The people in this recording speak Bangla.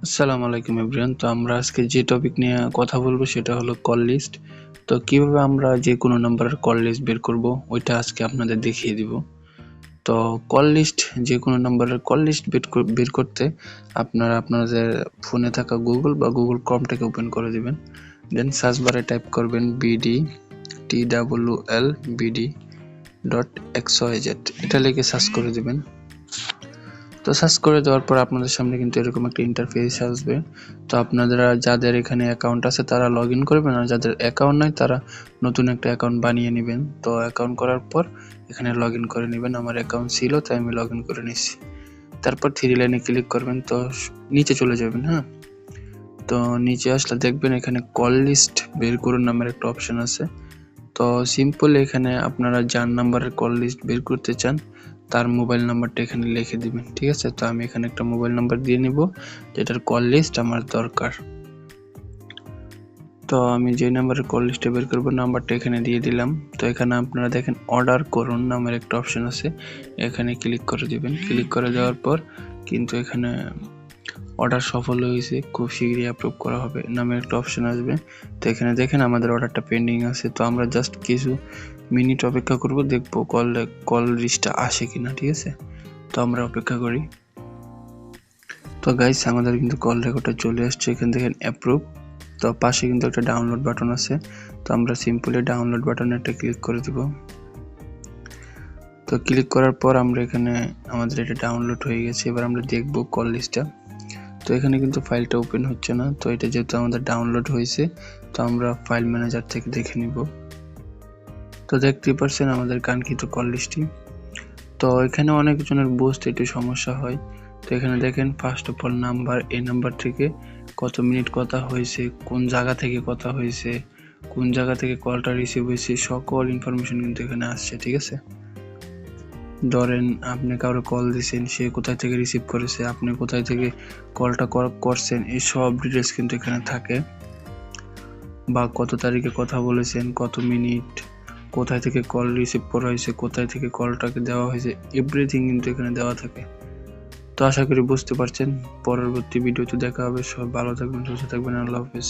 আসসালামু আলাইকুম এভরিওয়ান। তো আমরা আজকে যে টপিক নিয়ে কথা বলবো সেটা হলো কল লিস্ট। তো কিভাবে আমরা যে কোনো নাম্বারের কল লিস্ট বের করব ওইটা আজকে আপনাদের দেখিয়ে দিব। তো কল লিস্ট যে কোনো নাম্বারের কল লিস্ট বের করতে আপনারা আপনাদের ফোনে থাকা গুগল বা গুগল ক্রমটাকে ওপেন করে দিবেন। দেন সার্চ বারে টাইপ করবেন bd_twl_bd.xyz এটা লিখে সার্চ করে দিবেন। তো সার্চ করে দেওয়ার পর আপনাদের সামনে কিন্তু এরকম একটা ইন্টারফেস আসবে। তো আপনারা যাদের এখানে অ্যাকাউন্ট আছে তারা লগইন করবেন, আর যাদের অ্যাকাউন্ট নাই তারা নতুন একটা অ্যাকাউন্ট বানিয়ে নেবেন। তো অ্যাকাউন্ট করার পর এখানে লগইন করে নেবেন। আমার অ্যাকাউন্ট ছিল তাই আমি লগইন করে নিচ্ছি। তারপর থ্রি লাইনে ক্লিক করবেন, তো নিচে চলে যাবেন। হ্যাঁ, তো নিচে আসলে দেখবেন এখানে কল লিস্ট বের করুন নামের একটা অপশন আছে। তো সিম্পল এখানে আপনারা যার নাম্বারের কল লিস্ট বের করতে চান তার মোবাইল নাম্বারটা এখানে লিখে দিবেন। ঠিক আছে, তো আমি এখানে একটা মোবাইল নাম্বার দিয়ে নিব যেটার কল লিস্ট আমার দরকার। তো আমি যে নাম্বারের কল লিস্টে বের করব নাম্বারটা এখানে দিয়ে দিলাম। তো এখানে আপনারা দেখেন অর্ডার করুন নামের একটা অপশন আছে, এখানে ক্লিক করে দিবেন। ক্লিক করে দেওয়ার পর কিন্তু এখানে অর্ডার সফল হয়েছে, খুব শীঘ্রই অ্যাপ্রুভ করা হবে নামের একটা অপশন আসবে। তো এখানে দেখেন আমাদের অর্ডারটা পেন্ডিং আছে। তো আমরা জাস্ট কিছু মিনিট অপেক্ষা করব, দেখবো কল লিস্টটা আসে কিনা। ঠিক আছে, তো আমরা অপেক্ষা করি। তো গাইস আমাদের কিন্তু কল রেকর্ডটা চলে আসছে, এখানে দেখেন অ্যাপ্রুভ। তো পাশে কিন্তু একটা ডাউনলোড বাটন আছে, তো আমরা সিম্পলি ডাউনলোড বাটনে একটা ক্লিক করে দিব। তো ক্লিক করার পর আমরা এখানে আমাদের এটা ডাউনলোড হয়ে গেছে। এবার আমরা দেখব কল লিস্টটা। তো এখানে কিন্তু ফাইলটা ওপেন হচ্ছে না, তো এটা যেহেতু আমাদের ডাউনলোড হয়েছে তো আমরা ফাইল ম্যানেজার থেকে দেখে নিব। তো দেখতেই পাচ্ছেন আমাদের কাঙ্ক্ষিত কল লিস্টটি। তো এখানে অনেকজনের বুঝতে একটু সমস্যা হয়। তো এখানে দেখেন ফার্স্ট অফ অল নাম্বার, এই নাম্বার থেকে কত মিনিট কথা হয়েছে, কোন জায়গা থেকে কথা হয়েছে, কোন জায়গা থেকে কলটা রিসিভ হয়েছে, সকল ইনফরমেশন কিন্তু এখানে আসছে। ঠিক আছে, ধরেন আপনি কারো কল দিয়েছেন, সে কোথায় থেকে রিসিভ করেছে, আপনি কোথায় থেকে কলটা করছেন, এই সব ডিটেলস কিন্তু এখানে থাকে। বা কত তারিখে কথা বলেছেন, কত মিনিট, কোথায় থেকে কল রিসিভ করা হয়েছে, কোথায় থেকে কলটাকে দেওয়া হয়েছে, এভরিথিং কিন্তু এখানে দেওয়া থাকে। তো আশা করি বুঝতে পারছেন। পরবর্তী ভিডিওতে দেখা হবে। সব ভালো থাকবেন, সুস্থ থাকবেন। আল্লাহ হাফেজ।